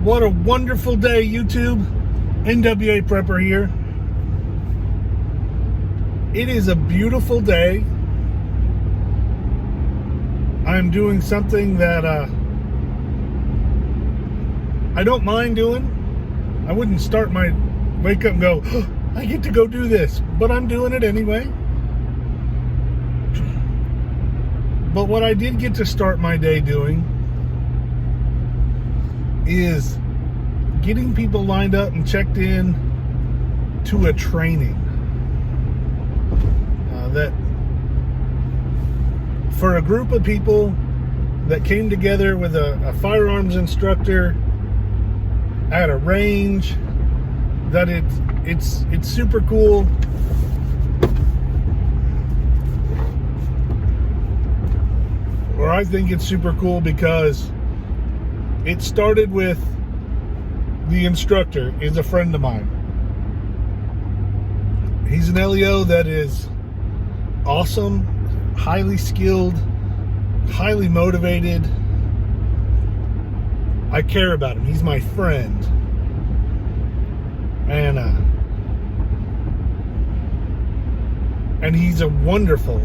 What a wonderful day, YouTube. NWA Prepper here. It is a beautiful day. I'm doing something that I don't mind doing. I wouldn't start my wake up and go, oh, I get to go do this, but I'm doing it anyway. But what I did get to start my day doing is getting people lined up and checked in to a training that for a group of people that came together with a firearms instructor at a range, that it's super cool. Or I think it's super cool because it started with the instructor is a friend of mine. He's an LEO that is awesome, highly skilled, highly motivated. I care about him. He's my friend. And he's a wonderful,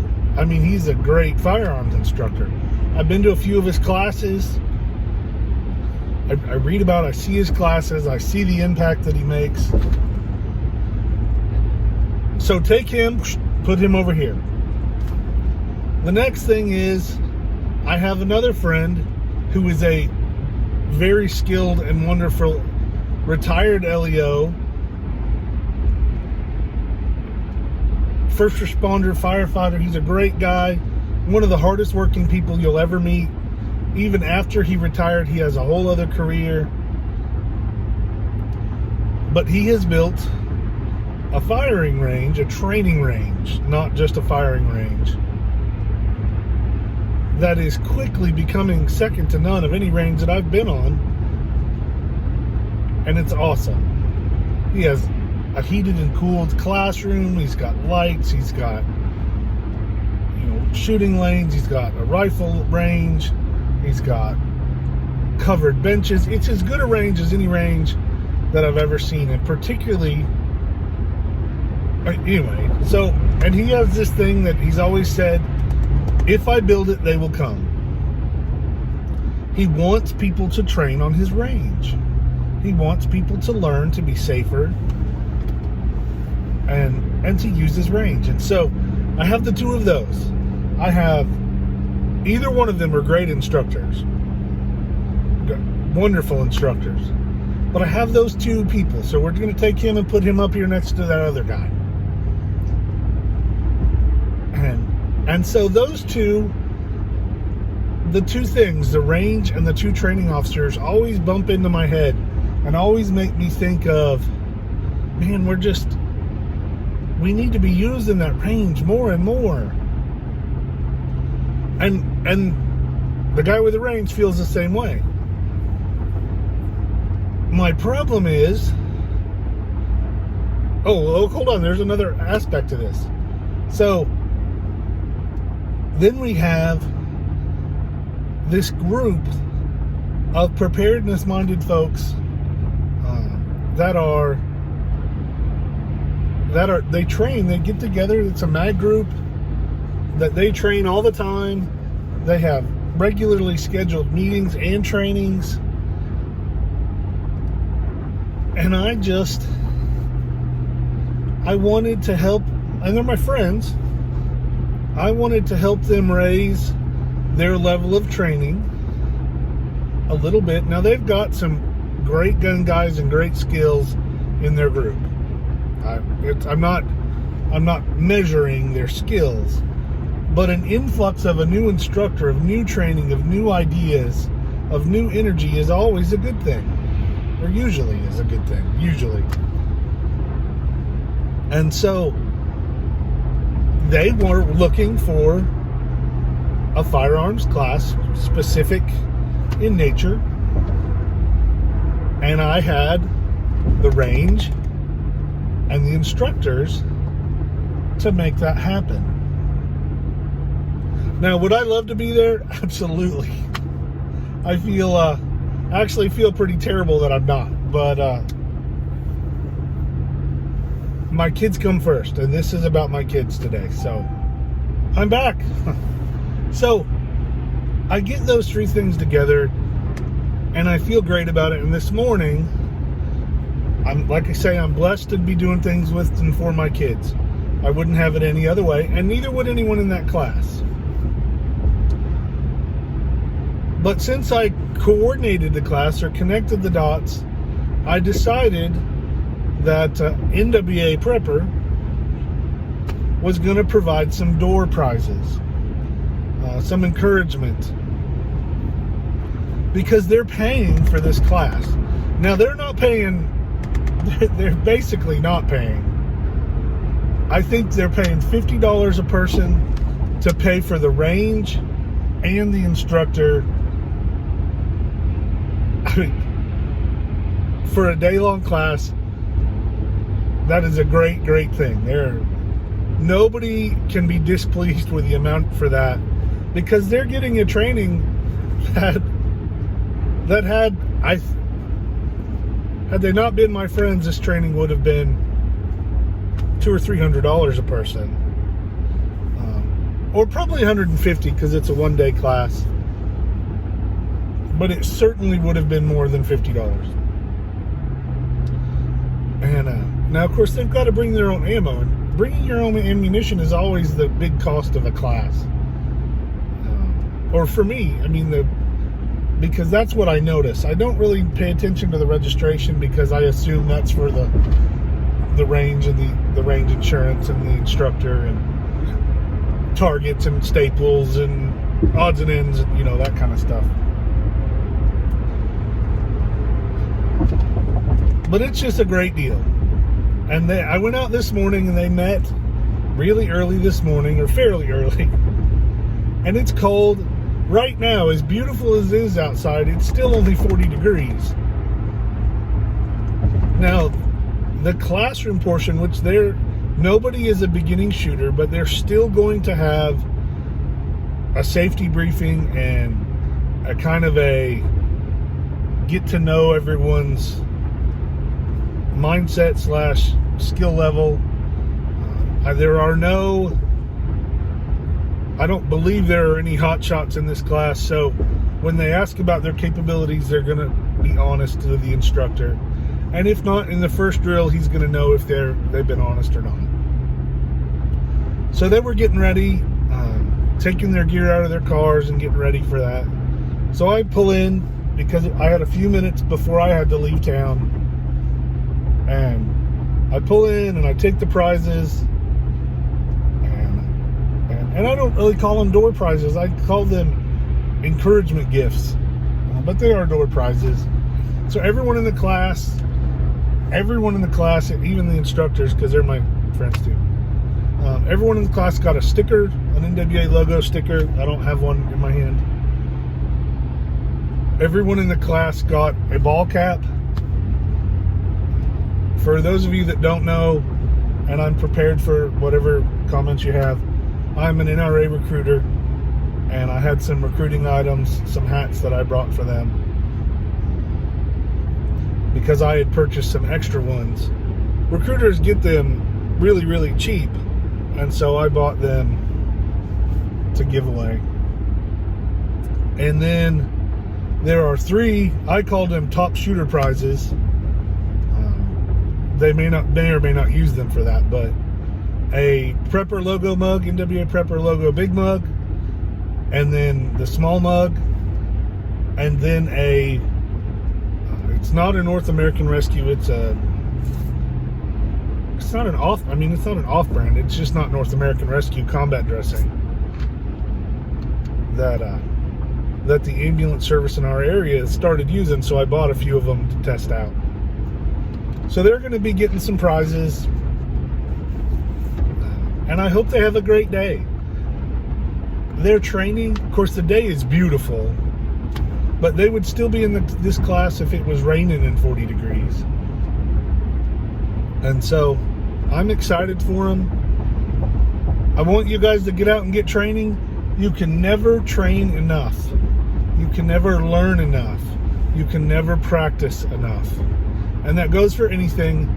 he's a great firearms instructor. I've been to a few of his classes. I read about it, I see his classes, I see the impact that he makes. So take him, put him over here. The next thing is, I have another friend who is a very skilled and wonderful retired LEO, first responder, firefighter. He's a great guy, one of the hardest working people you'll ever meet. Even after he retired, he has a whole other career. But he has built a firing range, a training range, not just a firing range, that is quickly becoming second to none of any range that I've been on. And it's awesome. He has a heated and cooled classroom. He's got lights. He's got, shooting lanes. He's got a rifle range. He's got covered benches. It's as good a range as any range that I've ever seen. And particularly, anyway, and he has this thing that he's always said, if I build it, they will come. He wants people to train on his range. He wants people to learn to be safer and to use his range. And so I have the two of those. I have either one of them are great instructors, wonderful instructors. But I have those two people, so we're going to take him and put him up here next to that other guy. And so those two, the two things, the range and the two training officers, always bump into my head and always make me think of, man, we need to be using that range more and more. And the guy with the range feels the same way. My problem is, hold on, there's another aspect to this. So then we have this group of preparedness-minded folks they train, they get together. It's a mag group that they train all the time. They have regularly scheduled meetings and trainings. And I wanted to help, and they're my friends. I wanted to help them raise their level of training a little bit. Now, they've got some great gun guys and great skills in their group. I'm not measuring their skills, but an influx of a new instructor, of new training, of new ideas, of new energy is always a good thing, or usually is a good thing, usually. And so they were looking for a firearms class specific in nature, and I had the range and the instructors to make that happen. Now, would I love to be there? Absolutely. I feel I actually feel pretty terrible that I'm not. But my kids come first, and this is about my kids today. So I'm back. So I get those three things together, and I feel great about it. And this morning, I'm blessed to be doing things with and for my kids. I wouldn't have it any other way, and neither would anyone in that class. But since I coordinated the class or connected the dots, I decided that NWA Prepper was going to provide some door prizes, some encouragement, because they're paying for this class. Now, they're basically not paying. I think they're paying $50 a person to pay for the range and the instructor. I mean, for a day-long class, that is a great, great thing. Nobody can be displeased with the amount for that, because they're getting a training that had they not been my friends, this training would have been $200 or $300 a person, or probably $150 because it's a one-day class. But it certainly would have been more than $50. And now, of course, they've got to bring their own ammo. And bringing your own ammunition is always the big cost of a class. Or for me, I mean, because that's what I notice. I don't really pay attention to the registration because I assume that's for the range and the range insurance and the instructor and targets and staples and odds and ends and, that kind of stuff. But it's just a great deal. And I went out this morning and they met really early this morning, or fairly early. And it's cold. Right now, as beautiful as it is outside, it's still only 40 degrees. Now, the classroom portion, which nobody is a beginning shooter, but they're still going to have a safety briefing and a kind of a get to know everyone's mindset / skill level. I don't believe there are any hot shots in this class, so when they ask about their capabilities, they're going to be honest to the instructor. And if not, in the first drill, he's going to know if they've been honest or not. So they were getting ready, taking their gear out of their cars and getting ready for that. So I pull in because I had a few minutes before I had to leave town. And I pull in and I take the prizes. And I don't really call them door prizes. I call them encouragement gifts. But they are door prizes. So everyone in the class, even the instructors, because they're my friends too. Everyone in the class got a sticker, an NWA logo sticker. I don't have one in my hand. Everyone in the class got a ball cap. For those of you that don't know, and I'm prepared for whatever comments you have, I'm an NRA recruiter, and I had some recruiting items, some hats that I brought for them, because I had purchased some extra ones. Recruiters get them really, really cheap, and so I bought them to give away. And then there are 3, I called them top shooter prizes. They may or may not use them for that, but a Prepper logo mug, NWA Prepper logo big mug, and then the small mug, and then it's not a North American Rescue, it's not an off-brand, it's just not North American Rescue combat dressing that the ambulance service in our area started using, so I bought a few of them to test out. So they're going to be getting some prizes, and I hope they have a great day. Their training, of course, the day is beautiful, but they would still be in this class if it was raining and 40 degrees. And so I'm excited for them. I want you guys to get out and get training. You can never train enough. You can never learn enough. you can never practice enough. And that goes for anything,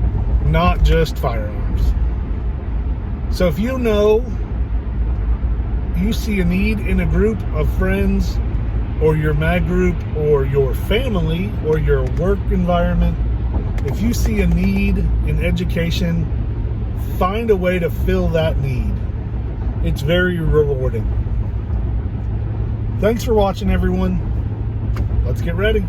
not just firearms. So if you know you see a need in a group of friends, or your mag group, or your family, or your work environment, if you see a need in education, find a way to fill that need. It's very rewarding. Thanks for watching, everyone. Let's get ready.